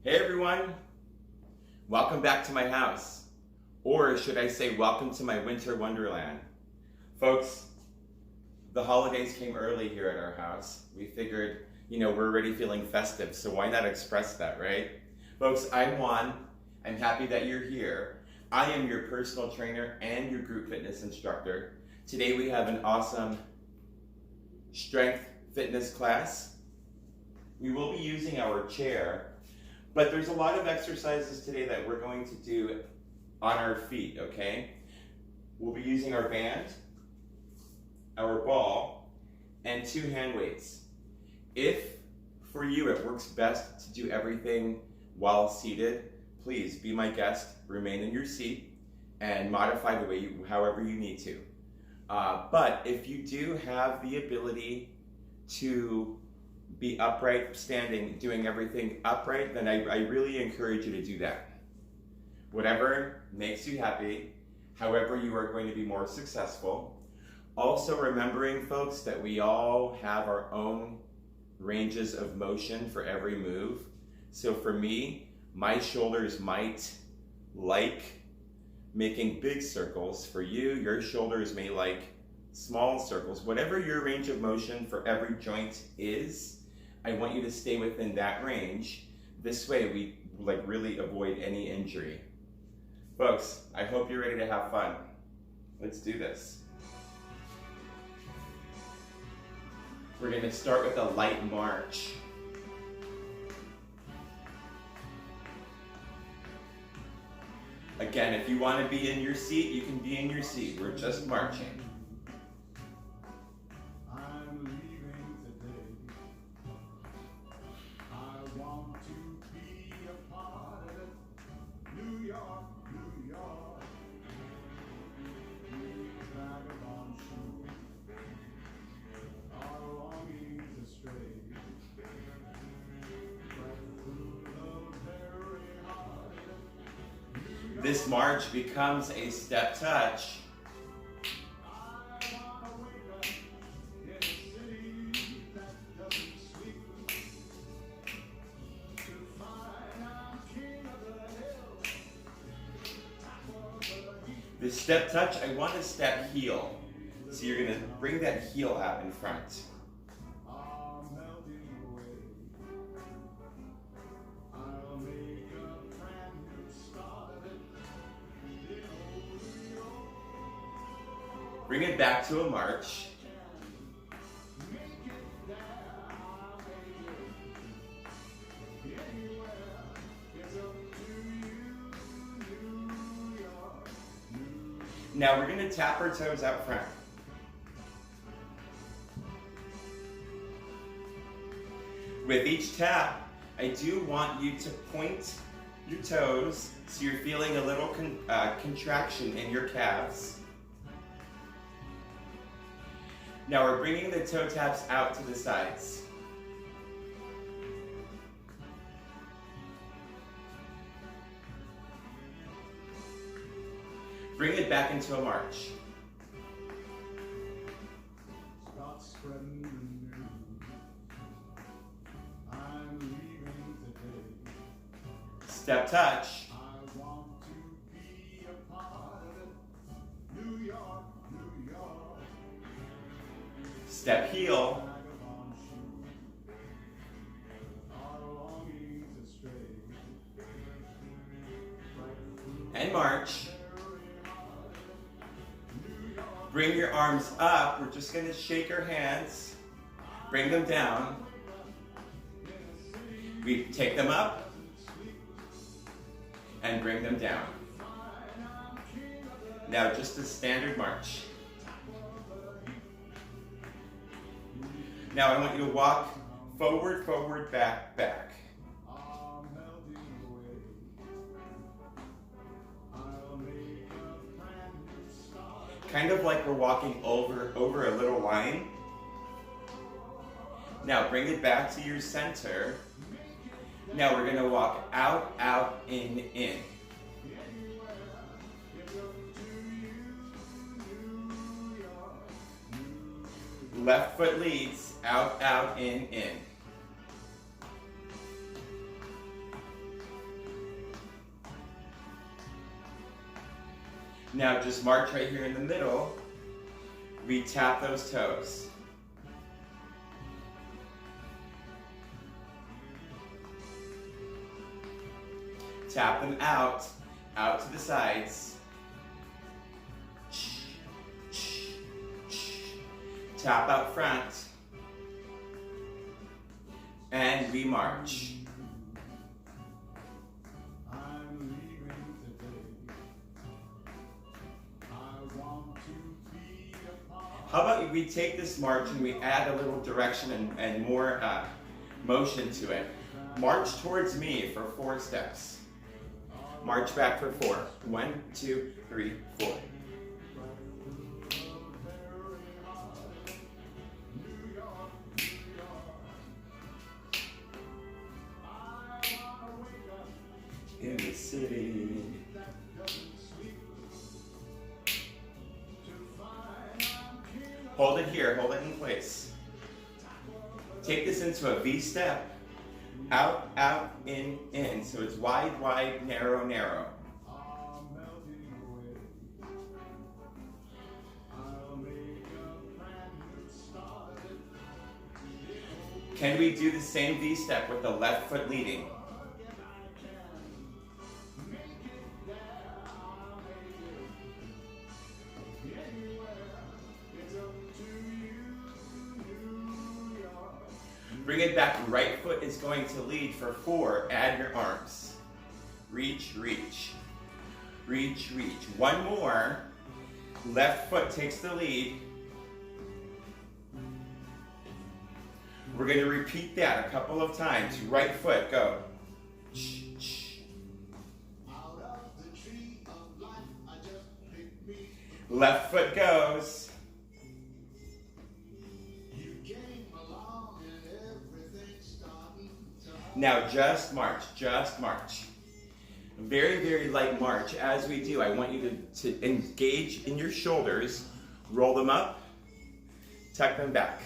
Hey everyone, welcome back to my house. Or should I say welcome to my winter wonderland. Folks, the holidays came early here at our house. We figured, we're already feeling festive, so why not express that, right? Folks, I'm Juan. I'm happy that you're here. I am your personal trainer and your group fitness instructor. Today we have an awesome strength fitness class. We will be using our chair, but there's a lot of exercises today that we're going to do on our feet, okay? We'll be using our band, our ball, and 2 hand weights. If, for you, it works best to do everything while seated, please be my guest, remain in your seat, and modify the way however you need to. But if you do have the ability to be upright, standing, doing everything upright, then I really encourage you to do that. Whatever makes you happy, however you are going to be more successful. Also remembering, folks, that we all have our own ranges of motion for every move. So for me, my shoulders might like making big circles. For you, your shoulders may like small circles. Whatever your range of motion for every joint is, I want you to stay within that range. This way we really avoid any injury. Folks, I hope you're ready to have fun. Let's do this. We're going to start with a light march. Again, if you want to be in your seat, you can be in your seat. We're just marching. This march becomes a step touch. This step touch, I want to step heel. So you're going to bring that heel out in front. Bring it back to a march. Now we're going to tap our toes out front. With each tap, I do want you to point your toes so you're feeling a little contraction in your calves. Now we're bringing the toe taps out to the sides. Bring it back into a march. Step touch. Step heel. And march. Bring your arms up. We're just going to shake our hands. Bring them down. We take them up and bring them down. Now just a standard march. Now I want you to walk forward, forward, back, back. Kind of like we're walking over a little line. Now bring it back to your center. Now we're going to walk out, out, in, in. Left foot leads, out, out, in, in. Now just march right here in the middle. We tap those toes. Tap them out to the sides. Tap out front. And we march. How about we take this march and we add a little direction and more motion to it. March towards me for 4 steps. March back for 4. 1, 2, 3, 4. In the city. Hold it here, hold it in place. Take this into a V step. Out, out, in, in. So it's wide, wide, narrow, narrow. Can we do the same V step with the left foot leading? Bring it back, right foot is going to lead for 4, add your arms. Reach, reach. Reach, reach. 1 more, left foot takes the lead. We're going to repeat that a couple of times. Right foot, go. Left foot goes. Now just march, just march. Very, very light march. As we do, I want you to engage in your shoulders, roll them up, tuck them back.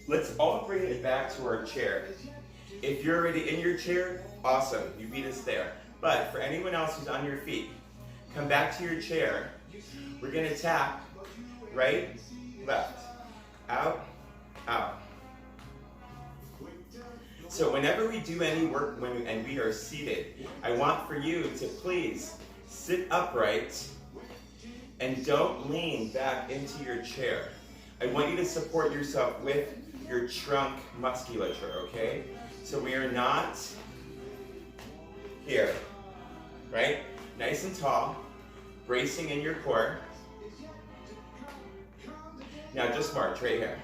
Let's all bring it back to our chair. If you're already in your chair, awesome, you beat us there. But for anyone else who's on your feet, come back to your chair. We're gonna tap right, left, out, out. So whenever we do any work and we are seated, I want for you to please sit upright and don't lean back into your chair. I want you to support yourself with your trunk musculature, okay? So we are not here, right? Nice and tall, bracing in your core. Now just march right here.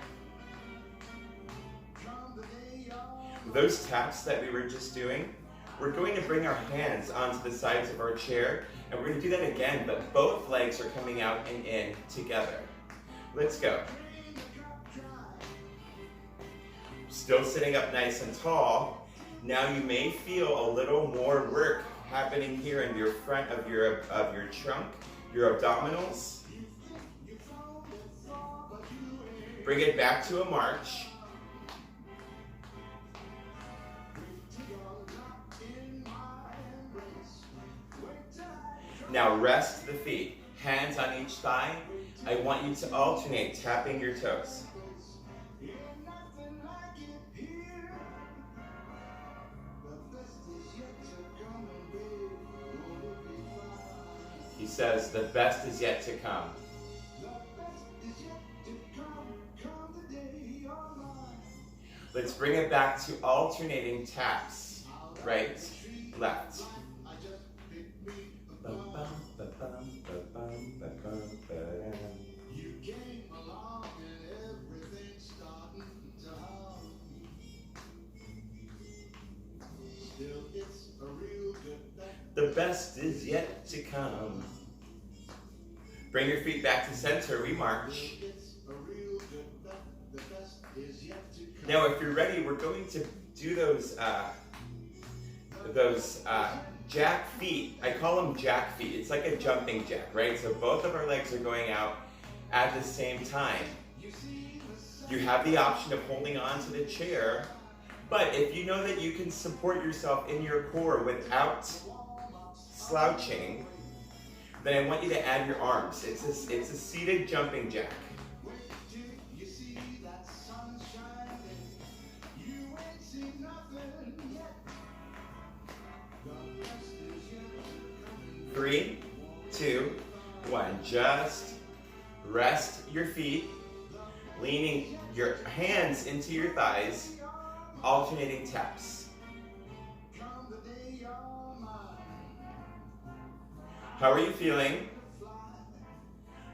Those taps that we were just doing, we're going to bring our hands onto the sides of our chair, and we're going to do that again, but both legs are coming out and in together. Let's go. Still sitting up nice and tall. Now you may feel a little more work happening here in your front of your trunk, your abdominals. Bring it back to a march. Now rest the feet, hands on each thigh. I want you to alternate tapping your toes. He says, the best is yet to come. Let's bring it back to alternating taps. Right, left. The best is yet to come. Bring your feet back to center, we march. Now if you're ready, we're going to do those jack feet. I call them jack feet. It's like a jumping jack, right? So both of our legs are going out at the same time. You have the option of holding on to the chair, But if you know that you can support yourself in your core without slouching, then I want you to add your arms. It's a seated jumping jack. 3, 2, 1. Just rest your feet, leaning your hands into your thighs, alternating taps. How are you feeling?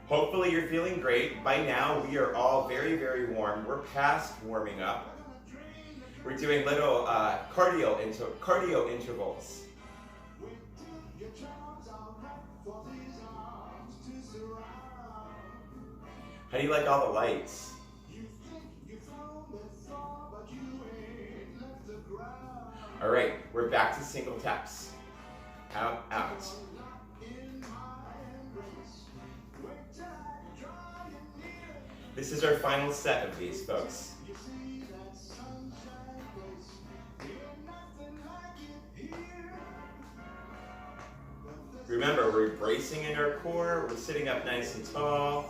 Hopefully you're feeling great. By now we are all very, very warm. We're past warming up. We're doing little cardio intervals. How do you like all the lights? All right, we're back to single taps. Out, out. This is our final set of these, folks. Remember, we're bracing in our core. We're sitting up nice and tall.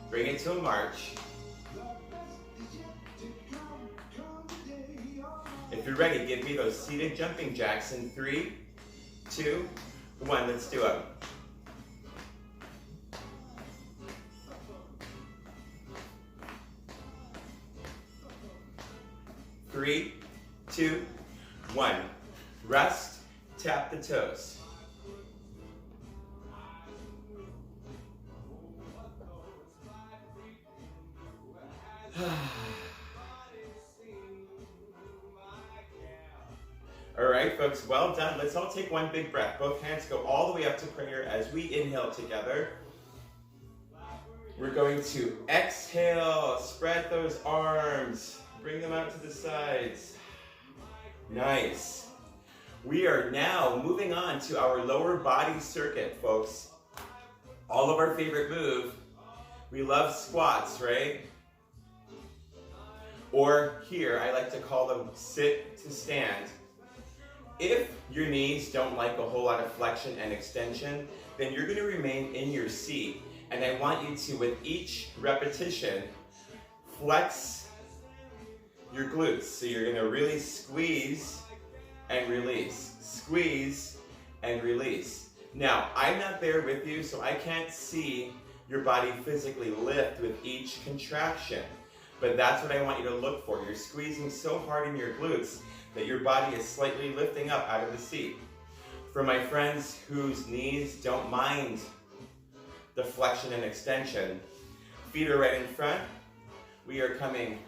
Bring it to a march. If you're ready, give me those seated jumping jacks in 3, 2, 1. Let's do it. Three, 2, 1. Rest, tap the toes. All right, folks, well done. Let's all take one big breath. Both hands go all the way up to prayer as we inhale together. We're going to exhale, spread those arms, bring them out to the sides. Nice. We are now moving on to our lower body circuit, folks. All of our favorite move. We love squats, right? Or here, I like to call them sit to stand. If your knees don't like a whole lot of flexion and extension, then you're going to remain in your seat. And I want you to, with each repetition, flex your glutes. So you're going to really squeeze and release. Squeeze and release. Now, I'm not there with you, so I can't see your body physically lift with each contraction. But that's what I want you to look for. You're squeezing so hard in your glutes that your body is slightly lifting up out of the seat. For my friends whose knees don't mind the flexion and extension, feet are right in front. We are coming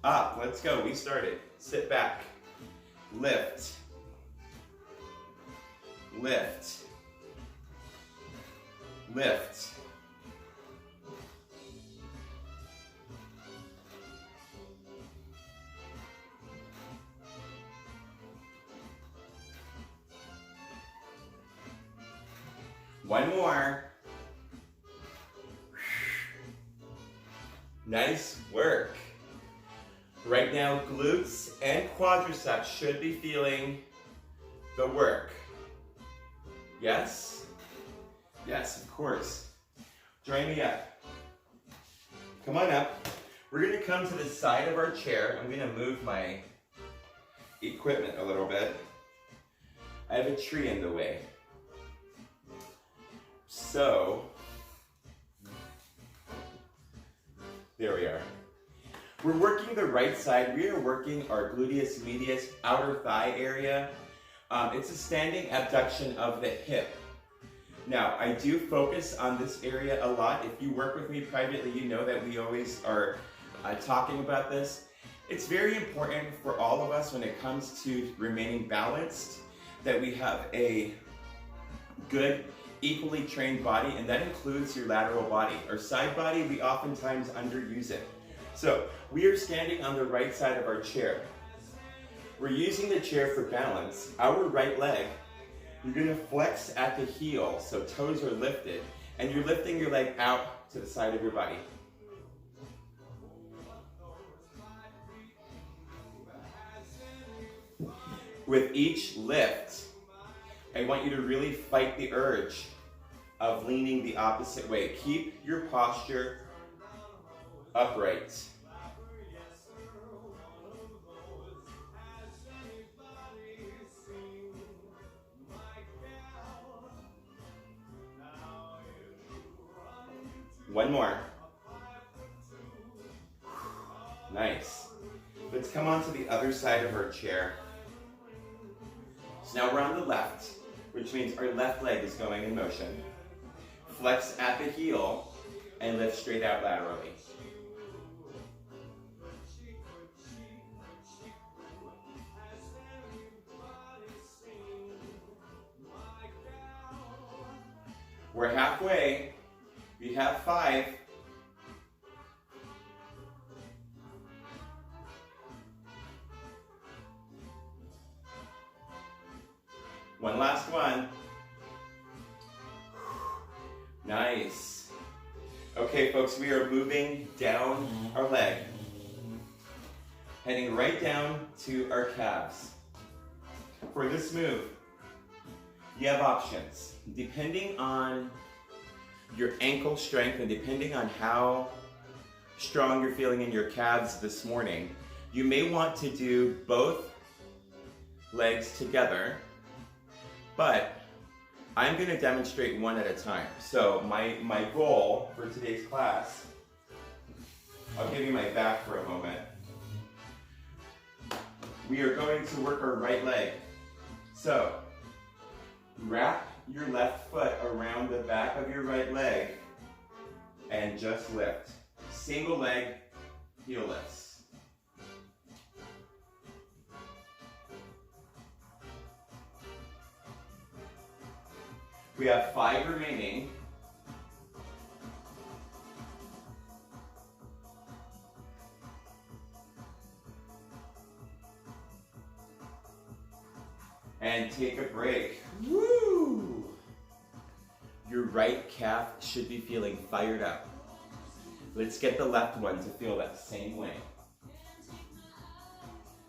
up. Let's go. We started. Sit back. Lift. Lift. Lift. One more. Nice work. Right now, glutes and quadriceps should be feeling the work. Yes? Yes, of course. Join me up. Come on up. We're going to come to the side of our chair. I'm going to move my equipment a little bit. I have a tree in the way. So, there we are. We're working the right side. We are working our gluteus medius, outer thigh area. It's a standing abduction of the hip. Now, I do focus on this area a lot. If you work with me privately, you know that we always are talking about this. It's very important for all of us when it comes to remaining balanced that we have a good, equally trained body, and that includes your lateral body. Our side body, we oftentimes underuse it. So we are standing on the right side of our chair. We're using the chair for balance. Our right leg, you're gonna flex at the heel, so toes are lifted, and you're lifting your leg out to the side of your body. With each lift, I want you to really fight the urge of leaning the opposite way. Keep your posture upright. One more. Nice. Let's come on to the other side of our chair. So now we're on the left, which means our left leg is going in motion. Flex at the heel and lift straight out laterally. We're halfway. We have 5. One last one. Nice. Okay, folks, we are moving down our leg, heading right down to our calves. For this move, you have options. Depending on your ankle strength and depending on how strong you're feeling in your calves this morning, you may want to do both legs together, but I'm going to demonstrate one at a time. So my goal for today's class, I'll give you my back for a moment. We are going to work our right leg. So wrap your left foot around the back of your right leg and just lift. Single leg heel lifts. We have 5 remaining. And take a break. Woo! Your right calf should be feeling fired up. Let's get the left one to feel that same way.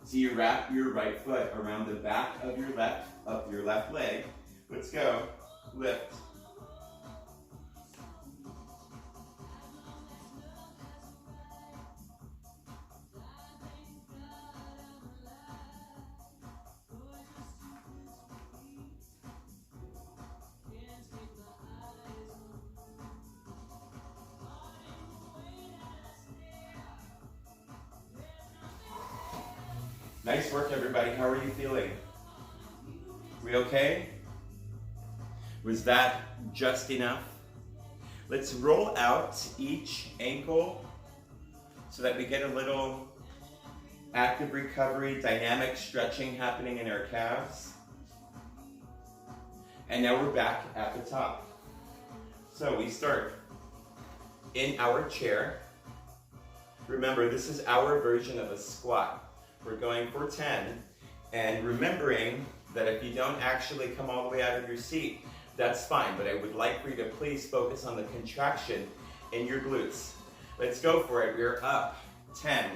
So you wrap your right foot around the back of your left leg. Let's go. Lift. Nice work, everybody. How are you feeling? We okay? Was that just enough? Let's roll out each ankle so that we get a little active recovery, dynamic stretching happening in our calves. And now we're back at the top. So we start in our chair. Remember, this is our version of a squat. We're going for 10, and remembering that if you don't actually come all the way out of your seat, that's fine, but I would like for you to please focus on the contraction in your glutes. Let's go for it. We're up. 10,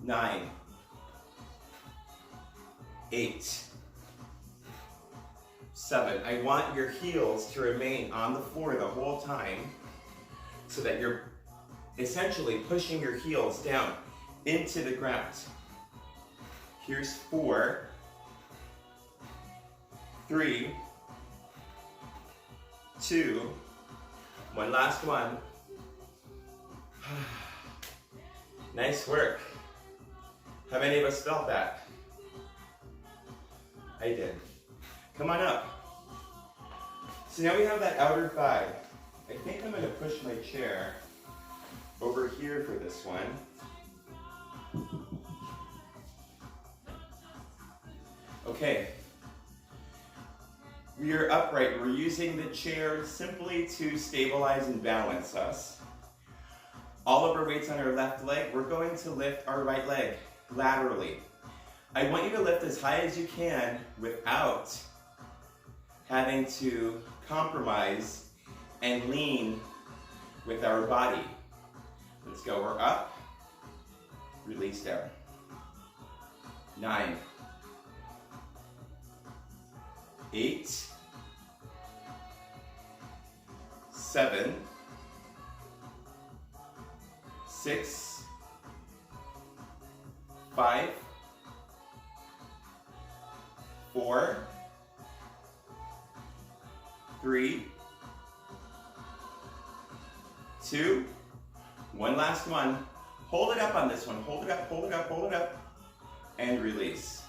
9, 8, 7. I want your heels to remain on the floor the whole time so that you're essentially pushing your heels down into the ground. Here's 4, 3, 2, one last one. Nice work. How many of us felt that? I did. Come on up. So now we have that outer thigh. I think I'm going to push my chair over here for this one. Okay. We are upright. We're using the chair simply to stabilize and balance us. All of our weight's on our left leg. We're going to lift our right leg laterally. I want you to lift as high as you can without having to compromise and lean with our body. Let's go. We're up. Release down. 9, 8, 7, 6, 5, 4, 3, 2, one last one. Hold it up on this one. Hold it up, hold it up, hold it up. And release.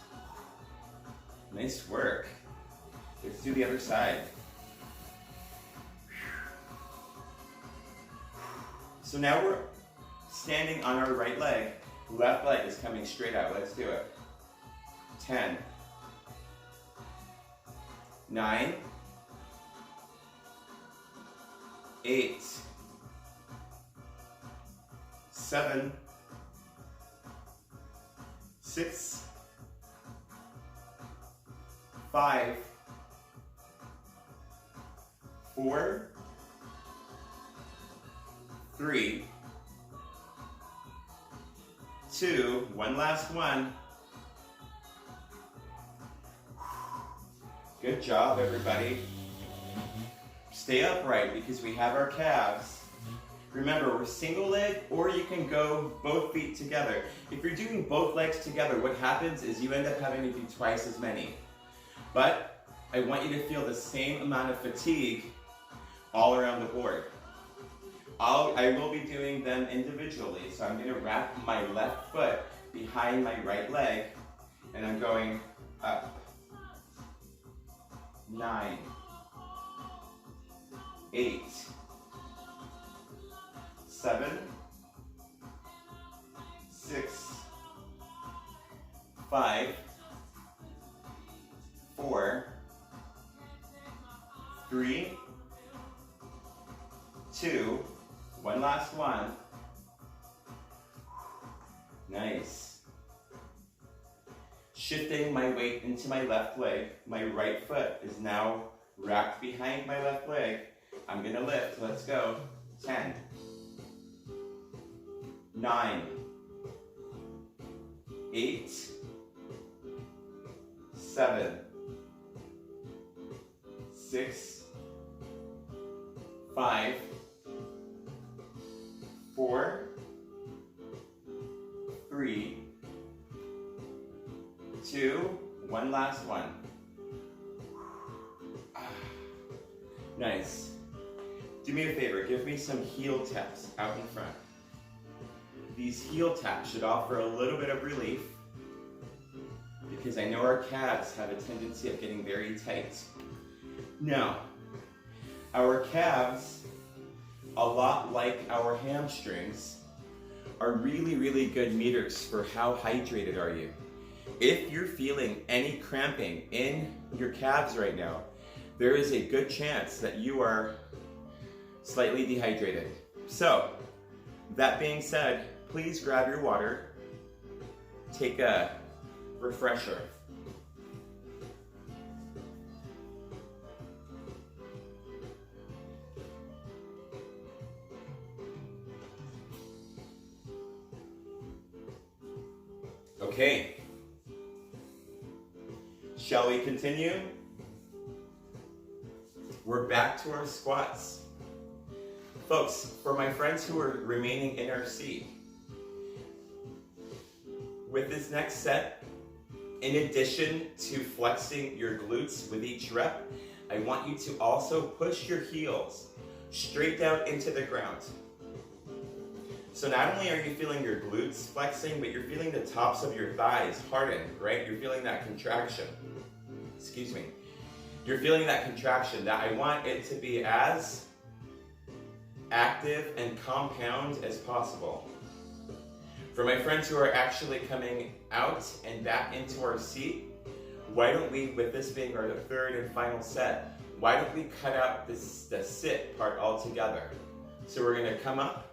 Nice work. Let's do the other side. So now we're standing on our right leg. Left leg is coming straight out. Let's do it. 10, 9, 8, 7, 6, 5, 4, 3, 2, one last one. Good job, everybody. Stay upright because we have our calves. Remember, we're single leg, or you can go both feet together. If you're doing both legs together, what happens is you end up having to do twice as many. But I want you to feel the same amount of fatigue all around the board. I will be doing them individually. So I'm going to wrap my left foot behind my right leg, and I'm going up. 9, 8, 7, 6, 5, 4, 3, 2, one last one. Nice. Shifting my weight into my left leg. My right foot is now wrapped behind my left leg. I'm gonna lift, let's go. 10, 9, 8, 7, 6, 5, 4, 3, 2, one last one. Nice. Do me a favor, give me some heel taps out in front. These heel taps should offer a little bit of relief because I know our calves have a tendency of getting very tight. Now, our calves, a lot like our hamstrings, are really, really good meters for how hydrated are you. If you're feeling any cramping in your calves right now, there is a good chance that you are slightly dehydrated. So, that being said, please grab your water, take a refresher. Okay, shall we continue? We're back to our squats. Folks, for my friends who are remaining in our seat, with this next set, in addition to flexing your glutes with each rep, I want you to also push your heels straight down into the ground. So not only are you feeling your glutes flexing, but you're feeling the tops of your thighs harden, right? You're feeling that contraction. Excuse me. You're feeling that contraction. That I want it to be as active and compound as possible. For my friends who are actually coming out and back into our seat, why don't we, with this being our third and final set, why don't we cut out the sit part altogether? So we're gonna come up,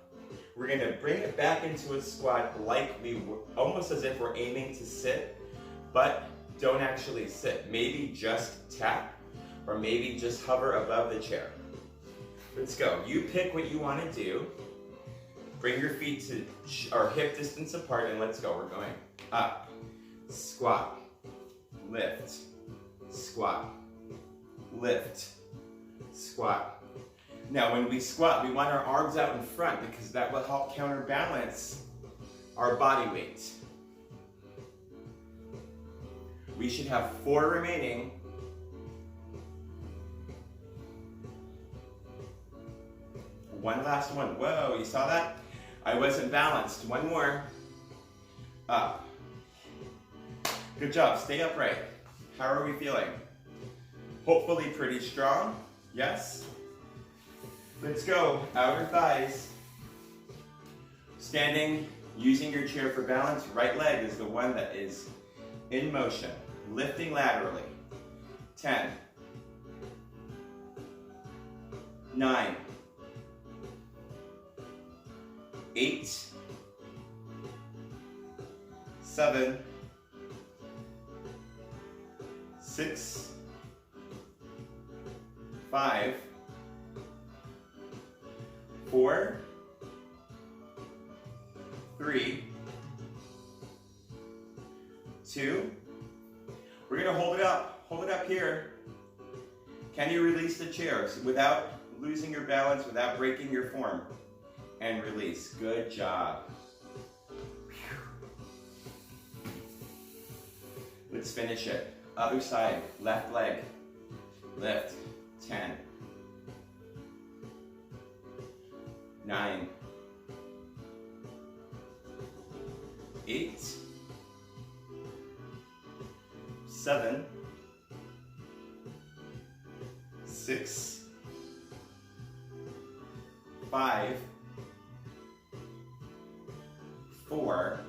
we're gonna bring it back into a squat like almost as if we're aiming to sit, but don't actually sit. Maybe just tap, or maybe just hover above the chair. Let's go. You pick what you want to do. Bring your feet to our hip distance apart and let's go. We're going up, squat, lift, squat, lift, squat. Now when we squat, we want our arms out in front because that will help counterbalance our body weight. We should have 4 remaining. One last one. Whoa, you saw that? I wasn't balanced. One more. Up. Good job. Stay upright. How are we feeling? Hopefully pretty strong. Yes? Let's go. Outer thighs. Standing, using your chair for balance. Right leg is the one that is in motion. Lifting laterally. 10. 9. 8. 7. 6. 5. 4. 3. 2. We're going to hold it up. Hold it up here. Can you release the chairs without losing your balance, without breaking your form? And release. Good job. Let's finish it. Other side. Left leg. Lift. 10. 9. 8. 7. 6. 5. 4.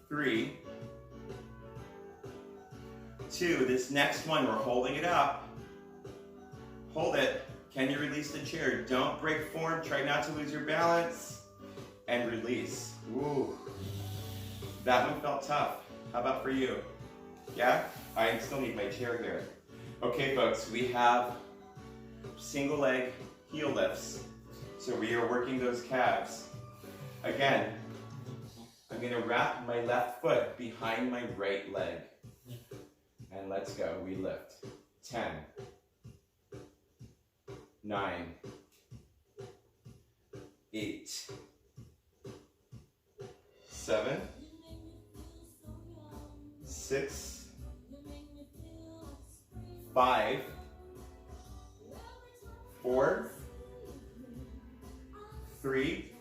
3. 2. This next one, we're holding it up. Hold it. Can you release the chair? Don't break form. Try not to lose your balance. And release. Ooh. That one felt tough. How about for you? Yeah? I still need my chair here. Okay, folks, we have single leg heel lifts. So we are working those calves. Again, I'm going to wrap my left foot behind my right leg. And let's go. We lift. 10. 9. 8. 7. 6. 5. 4. 3.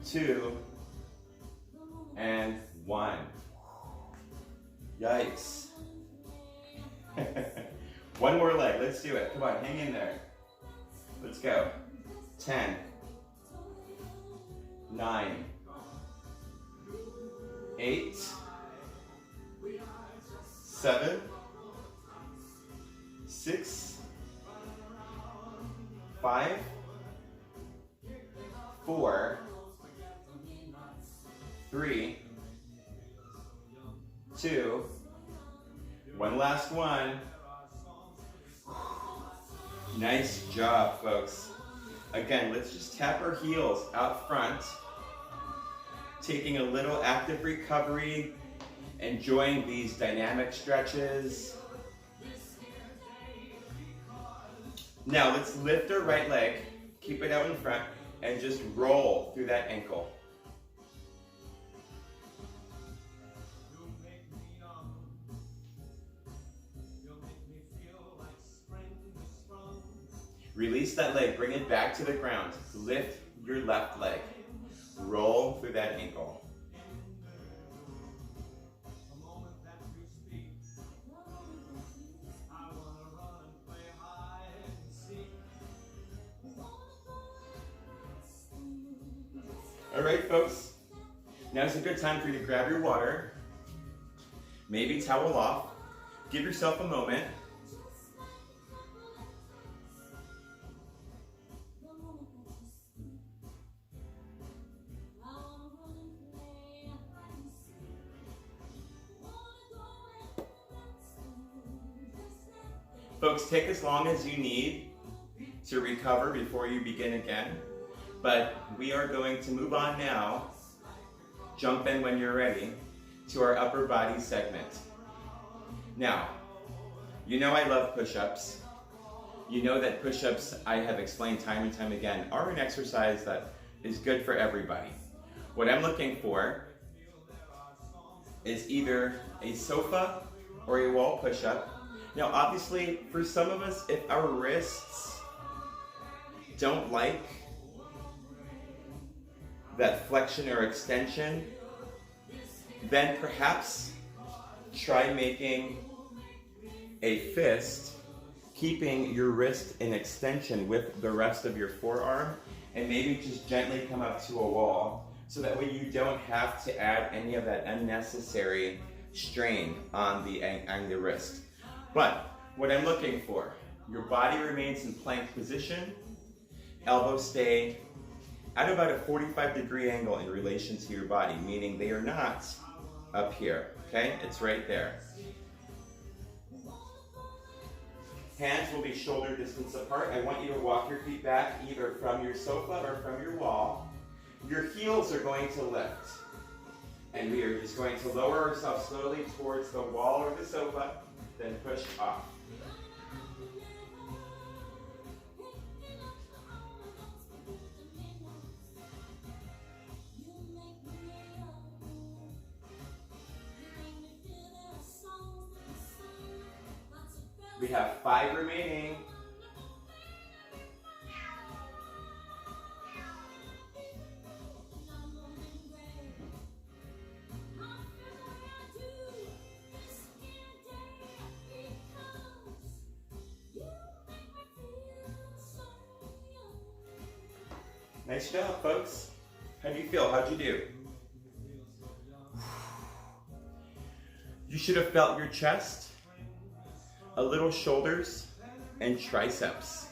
2. And 1. Yikes. One more leg. Let's do it. Come on, hang in there. Let's go. 10. 9. 8. 7. 6. 5. 4. 3. 2. One last one. Nice job, folks. Again, let's just tap our heels out front, taking a little active recovery, enjoying these dynamic stretches. Now let's lift our right leg, keep it out in front, and just roll through that ankle. Release that leg, bring it back to the ground. Lift your left leg. Roll through that ankle. All right, folks. Now's a good time for you to grab your water, maybe towel off. Give yourself a moment. Folks, take as long as you need to recover before you begin again. But we are going to move on now jump in when you're ready to our upper body segment. Now, you know I love push-ups. You know that push-ups, I have explained time and time again, are an exercise that is good for everybody. What I'm looking for is either a sofa or a wall push-up. Now obviously, for some of us, if our wrists don't like that flexion or extension, then perhaps try making a fist, keeping your wrist in extension with the rest of your forearm, and maybe just gently come up to a wall, so that way you don't have to add any of that unnecessary strain on the wrist. But what I'm looking for, your body remains in plank position, elbows stay at about a 45-degree angle in relation to your body, meaning they are not up here, okay? It's right there. Hands will be shoulder distance apart. I want you to walk your feet back either from your sofa or from your wall. Your heels are going to lift. And we are just going to lower ourselves slowly towards the wall or the sofa, then push off. We have 5 remaining. Nice job, folks. How do you feel? How'd you do? You should have felt your chest, a little shoulders, and triceps.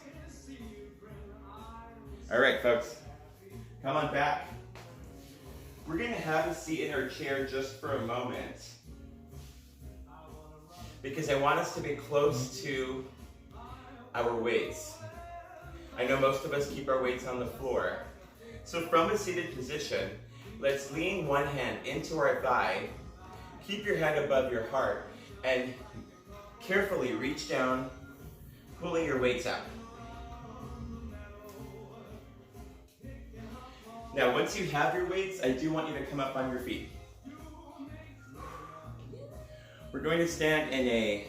All right, folks, come on back. We're gonna have a seat in our chair just for a moment because I want us to be close to our weights. I know most of us keep our weights on the floor. So from a seated position, let's lean one hand into our thigh, keep your head above your heart, and carefully reach down, pulling your weights out. Now, once you have your weights, I do want you to come up on your feet. We're going to stand in a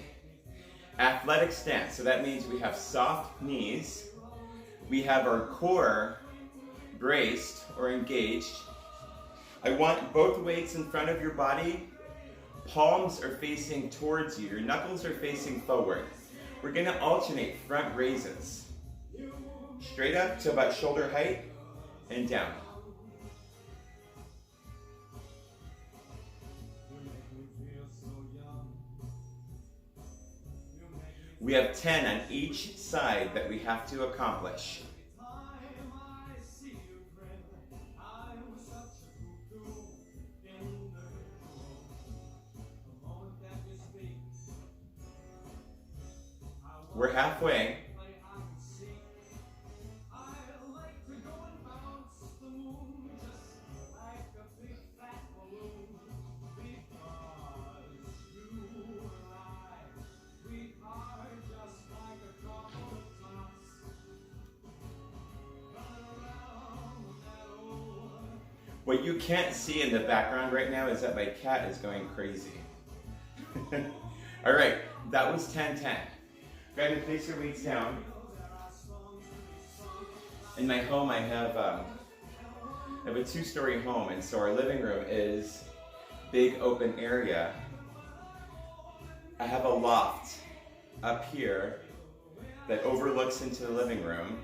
athletic stance. So that means we have soft knees. We have our core braced or engaged. I want both weights in front of your body. Palms are facing towards you. Your knuckles are facing forward. We're going to alternate front raises. Straight up to about shoulder height and down. We have 10 on each side that we have to accomplish. We're halfway. What you can't see in the background right now is that my cat is going crazy. All right, that was 10-10. Go ahead and place your weights down. In my home, I have a 2-story home, and so our living room is big open area. I have a loft up here that overlooks into the living room,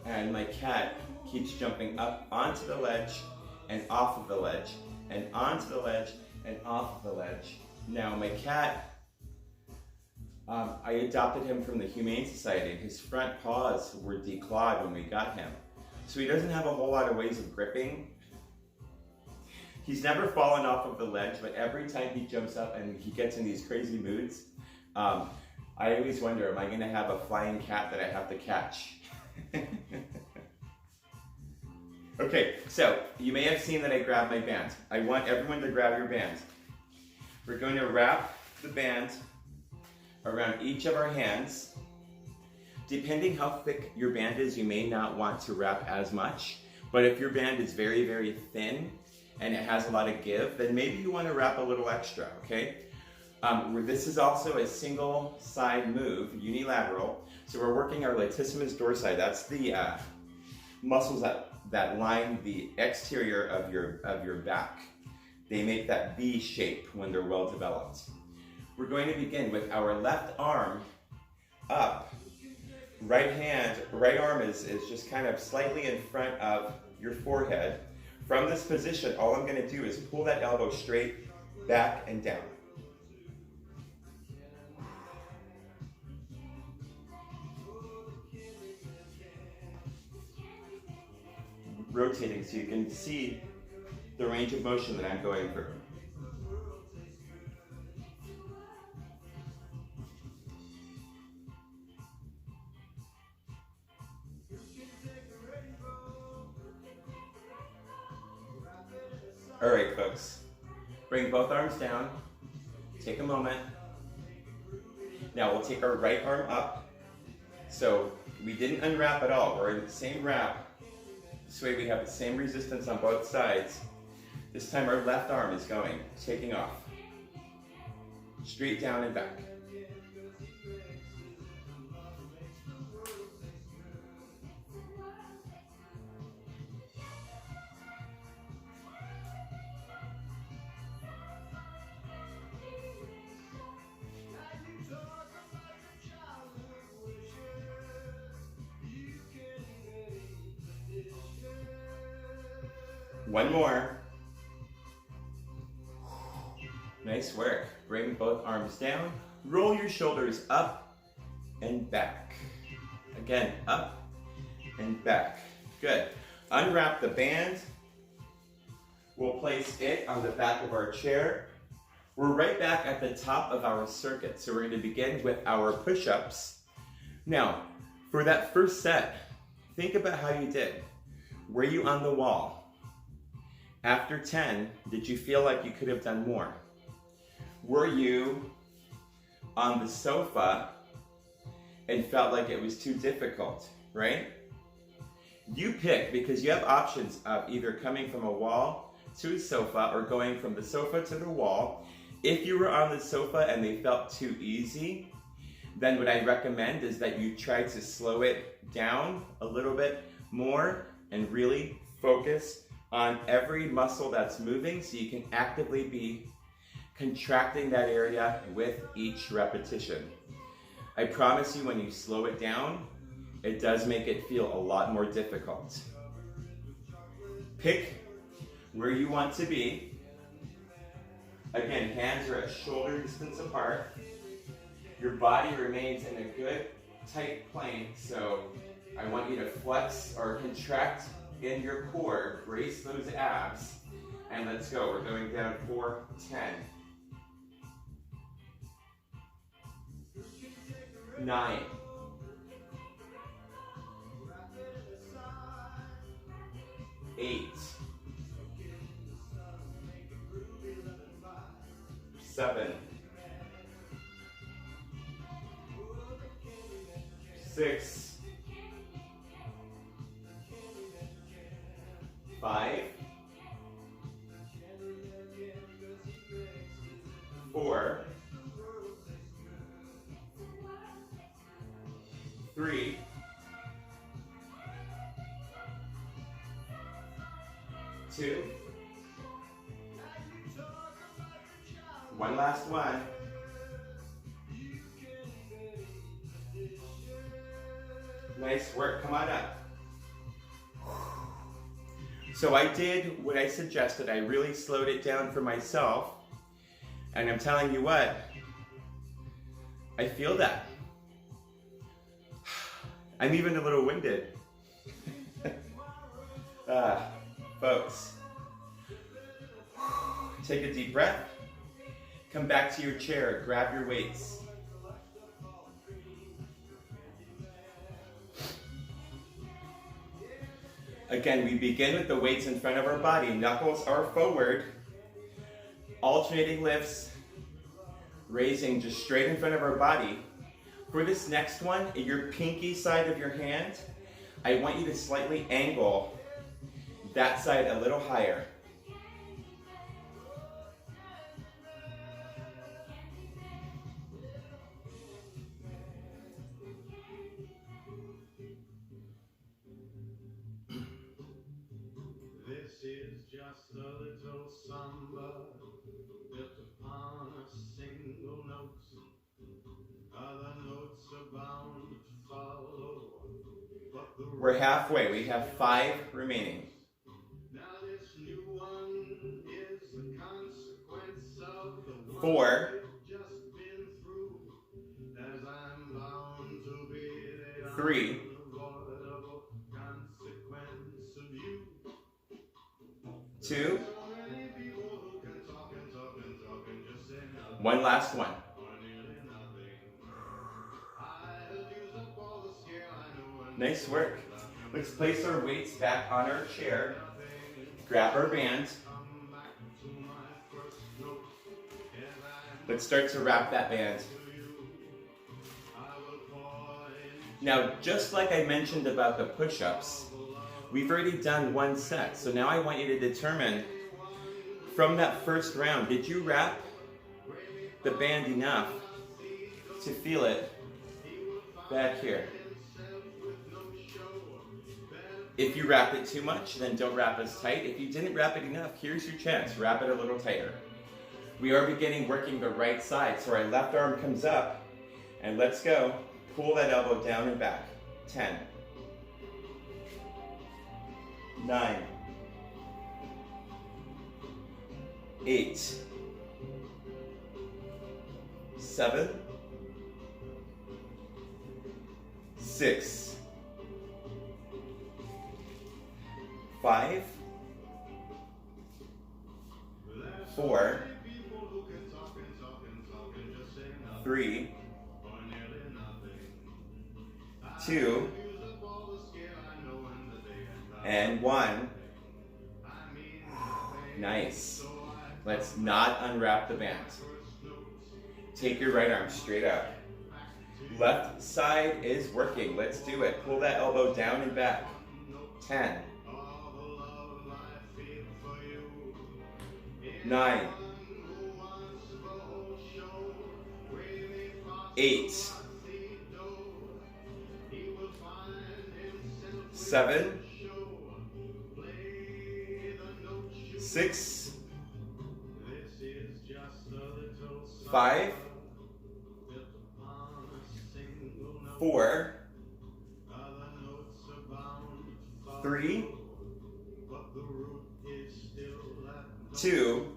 and my cat keeps jumping up onto the ledge and off of the ledge and onto the ledge and off of the ledge. Now my cat, I adopted him from the Humane Society. His front paws were declawed when we got him, so he doesn't have a whole lot of ways of gripping. He's never fallen off of the ledge, but every time he jumps up and he gets in these crazy moods, I always wonder, am I going to have a flying cat that I have to catch? Okay, so you may have seen that I grabbed my band. I want everyone to grab your band. We're going to wrap the band around each of our hands. Depending how thick your band is, you may not want to wrap as much. But if your band is very, very thin and it has a lot of give, then maybe you want to wrap a little extra, okay? This is also a single side move, unilateral. So we're working our latissimus dorsi. That's the muscles that line the exterior of your back. They make that V shape when they're well developed. We're going to begin with our left arm up. Right arm is just kind of slightly in front of your forehead. From this position, all I'm going to do is pull that elbow straight back and down. Rotating so you can see the range of motion that I'm going through. All right, folks, bring both arms down, take a moment. Now we'll take our right arm up. So we didn't unwrap at all, we're in the same wrap. This way we have the same resistance on both sides. This time our left arm is going, taking off. Straight down and back. One more. Nice work. Bring both arms down. Roll your shoulders up and back. Again, up and back. Good. Unwrap the band. We'll place it on the back of our chair. We're right back at the top of our circuit. So we're going to begin with our push-ups. Now, for that first set, think about how you did. Were you on the wall? After 10, did you feel like you could have done more? Were you on the sofa and felt like it was too difficult, right? You pick, because you have options of either coming from a wall to a sofa or going from the sofa to the wall. If you were on the sofa and they felt too easy, then what I recommend is that you try to slow it down a little bit more and really focus on every muscle that's moving so you can actively be contracting that area with each repetition. I promise you, when you slow it down, it does make it feel a lot more difficult. Pick where you want to be. Again, hands are at shoulder distance apart. Your body remains in a good tight plane, so I want you to flex or contract in your core, brace those abs, and let's go. We're going down 4, 10, 9, 8, 7, 6, 5, 4, 3, 2, one last one. Nice work, come on up. So I did what I suggested. I really slowed it down for myself. And I'm telling you what, I feel that. I'm even a little winded. Folks, take a deep breath. Come back to your chair, grab your weights. Again, we begin with the weights in front of our body. Knuckles are forward. Alternating lifts, raising just straight in front of our body. For this next one, your pinky side of your hand, I want you to slightly angle that side a little higher. This is just a little samba built upon a single note. Other notes are bound to follow. We're halfway. We have 5 remaining. Now this new one is the consequence of the one 4, we've just been through. As I'm bound to be the 3, unavoidable consequence of you. 2, So many people who can talk and talk and talk and just say nothing. one last one. Or nearly nothing. I have used up all the scale I know and Nice work. Let's place our weights back on our chair. Grab our band. come back to my first note. As I'm Let's start to wrap that band. to you, I will pour in Now, just like I mentioned about the push-ups, we've already done 1 set. So now I want you to determine from that first round, did you wrap the band enough to feel it back here? If you wrapped it too much, then don't wrap as tight. If you didn't wrap it enough, here's your chance. Wrap it a little tighter. We are beginning working the right side. So our left arm comes up, and let's go. Pull that elbow down and back. 10, 9, 8, 7, 6, 5, 4, 3, 2, and 1. Nice. Let's not unwrap the band. Take your right arm straight up. Left side is working. Let's do it. Pull that elbow down and back. 10, 9, 8, 7, 6, 5, 4, 3, 2,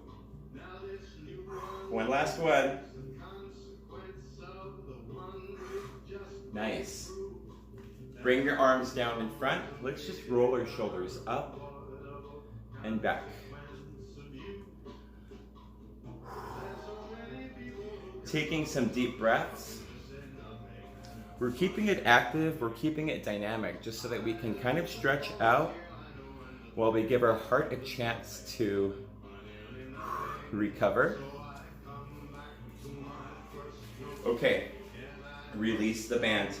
one last one. Nice. Bring your arms down in front. Let's just roll our shoulders up and back. Taking some deep breaths. We're keeping it active, we're keeping it dynamic, just so that we can kind of stretch out while we give our heart a chance to recover. Okay, release the band.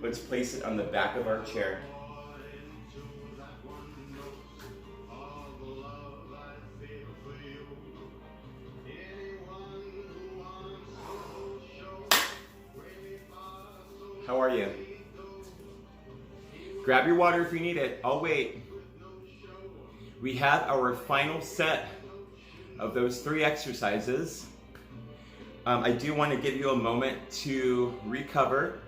Let's place it on the back of our chair. How are you? Grab your water if you need it. I'll wait. We have our final set of those 3 exercises. I do want to give you a moment to recover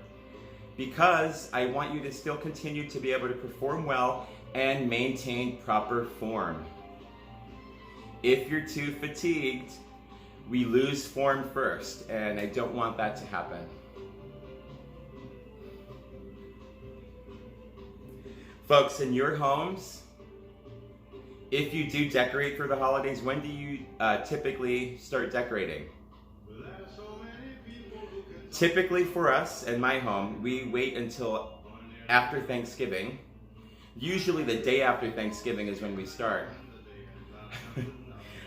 because I want you to still continue to be able to perform well and maintain proper form. If you're too fatigued, we lose form first, and I don't want that to happen. Folks, in your homes, if you do decorate for the holidays, when do you typically start decorating? Typically for us, in my home, we wait until after Thanksgiving. Usually the day after Thanksgiving is when we start.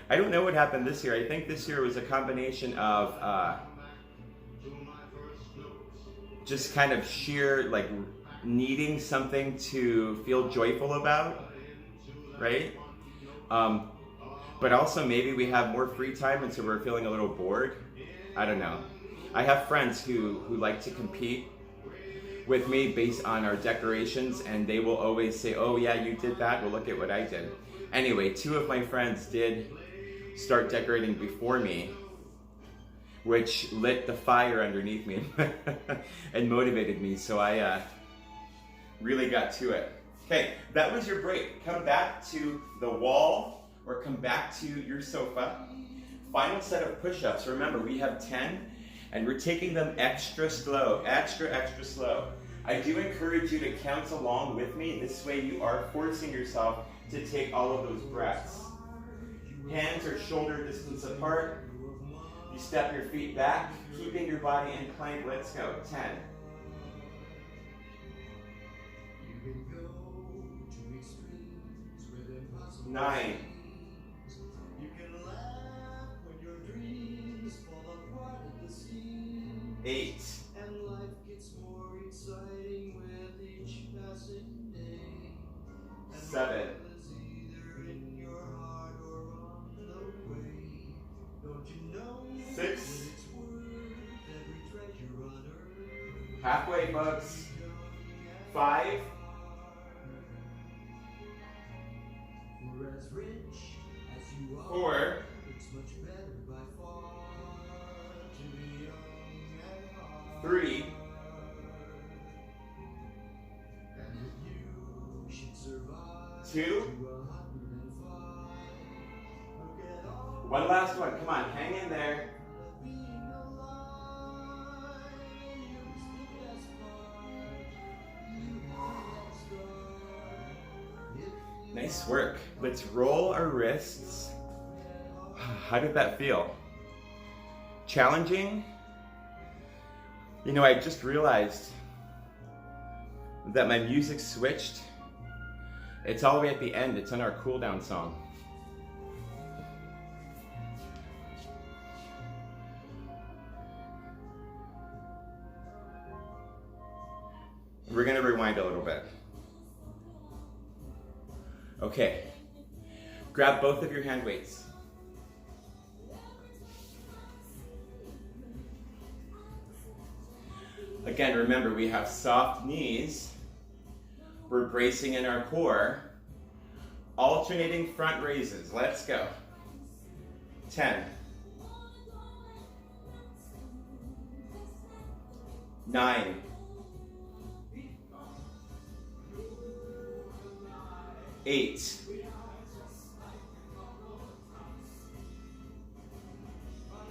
I don't know what happened this year. I think this year was a combination of just kind of sheer like needing something to feel joyful about, right? But also maybe we have more free time and so we're feeling a little bored. I don't know. I have friends who like to compete with me based on our decorations, and they will always say, oh yeah, you did that, well look at what I did. Anyway, 2 of my friends did start decorating before me, which lit the fire underneath me and motivated me, so I really got to it. Okay, that was your break. Come back to the wall or come back to your sofa. Final set of push-ups. Remember, we have 10 and we're taking them extra slow, extra slow. I do encourage you to count along with me. This way you are forcing yourself to take all of those breaths. Hands are shoulder distance apart. You step your feet back, keeping your body inclined. Let's go. 10. 9. 8. And life gets more exciting with each passing day. 7. Is either in your heart or on the way. Don't you know 6. that it's worth every treasure on earth? Halfway, folks. 5. For as rich as you are, 4. it's much better by far to be young and hard. 3. And if you should survive 2. to 105, look at all One last one. Come on, hang in there. of being alive. Use the best part. You have star. If you Nice work. Let's roll our wrists. How did that feel? Challenging? You know, I just realized that my music switched. It's all the way at the end. It's on our cool down song. We're going to rewind a little bit. Okay. Grab both of your hand weights. Again, remember, we have soft knees. We're bracing in our core. Alternating front raises. Let's go. 10. 9. 8.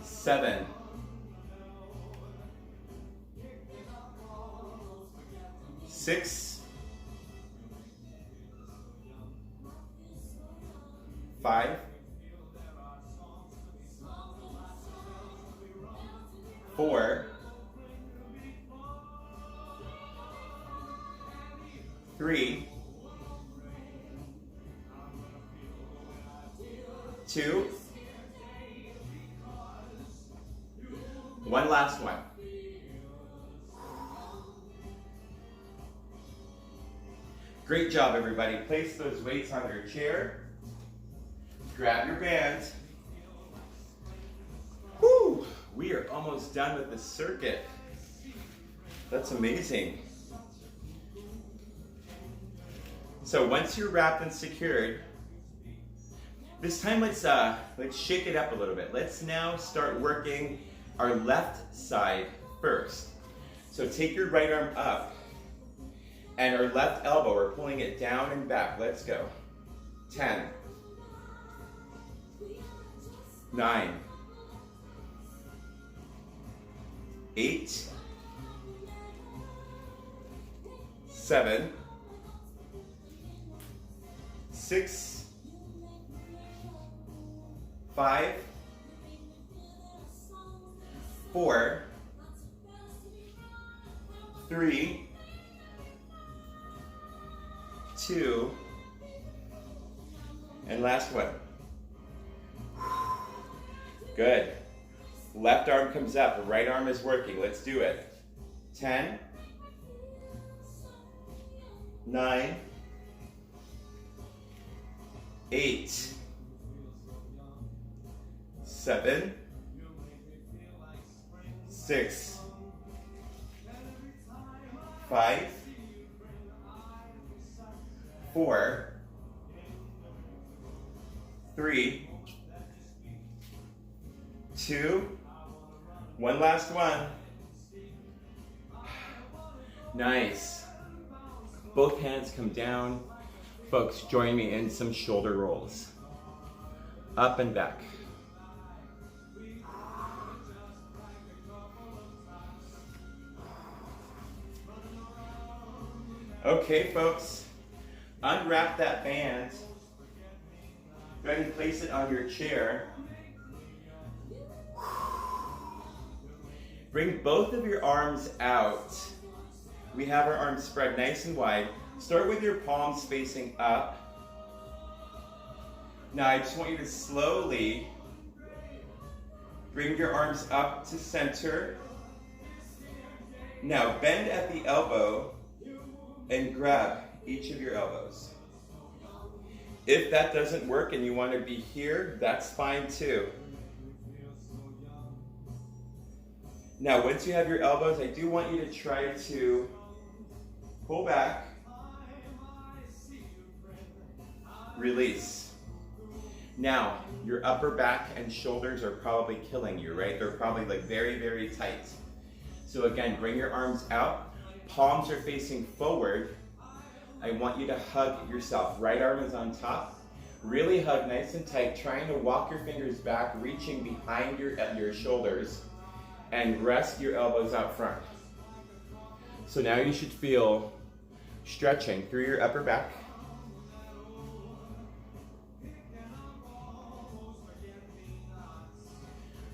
7. 6. 5. 4. 3. 2. One last one. Great job, everybody. Place those weights on your chair. Grab your bands. Woo! We are almost done with the circuit. That's amazing. So once you're wrapped and secured, this time let's shake it up a little bit. Let's now start working our left side first. So take your right arm up and our left elbow, we're pulling it down and back. Let's go. 10. 9. 8. 7. 6. 5. 4. 3. 2, and last one. Good. Left arm comes up, right arm is working. Let's do it. 10, 9, 8, 7, 6, 5, 4, 3, 2, one last one. Nice. Both hands come down. Folks, join me in some shoulder rolls. Up and back. Okay, folks, unwrap that band. Go ahead and place it on your chair. Bring both of your arms out. We have our arms spread nice and wide. Start with your palms facing up. Now I just want you to slowly bring your arms up to center. Now bend at the elbow and grab each of your elbows. If that doesn't work and you want to be here, that's fine too. Now, once you have your elbows, I do want you to try to pull back, release. Now, your upper back and shoulders are probably killing you, right? They're probably like very, very tight. So again, bring your arms out. Palms are facing forward. I want you to hug yourself. Right arm is on top. Really hug nice and tight, trying to walk your fingers back, reaching behind your shoulders, and rest your elbows out front. So now you should feel stretching through your upper back.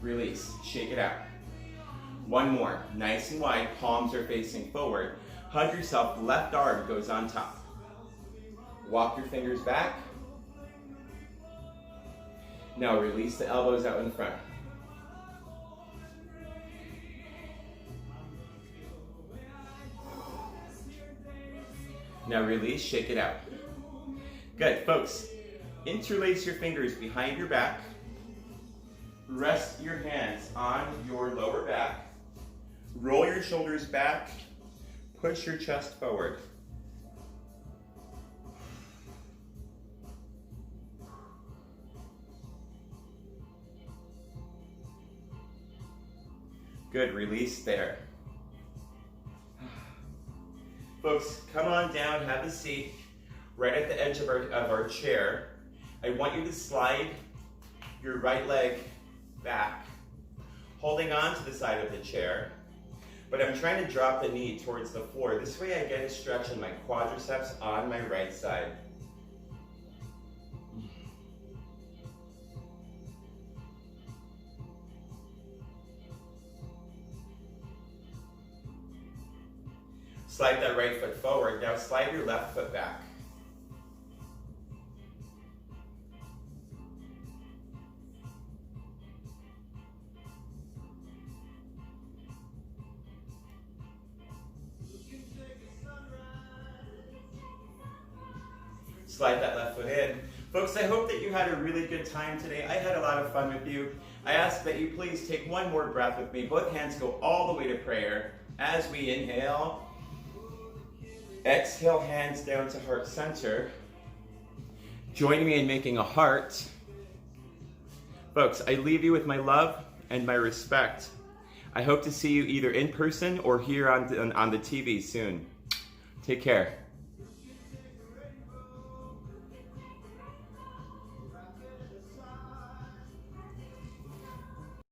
Release, shake it out. One more, nice and wide, palms are facing forward. Hug yourself, left arm goes on top. Walk your fingers back. Now release the elbows out in front. Now release, shake it out. Good, folks. Interlace your fingers behind your back. Rest your hands on your lower back. Roll your shoulders back. Push your chest forward. Good, release there. Folks, come on down, have a seat right at the edge of our chair. I want you to slide your right leg back, holding on to the side of the chair, but I'm trying to drop the knee towards the floor. This way I get a stretch in my quadriceps on my right side. Slide that right foot forward. Now slide your left foot back. Slide that left foot in. Folks, I hope that you had a really good time today. I had a lot of fun with you. I ask that you please take one more breath with me. Both hands go all the way to prayer. As we inhale, exhale, hands down to heart center. Join me in making a heart. Folks, I leave you with my love and my respect. I hope to see you either in person or here on the TV soon. Take care.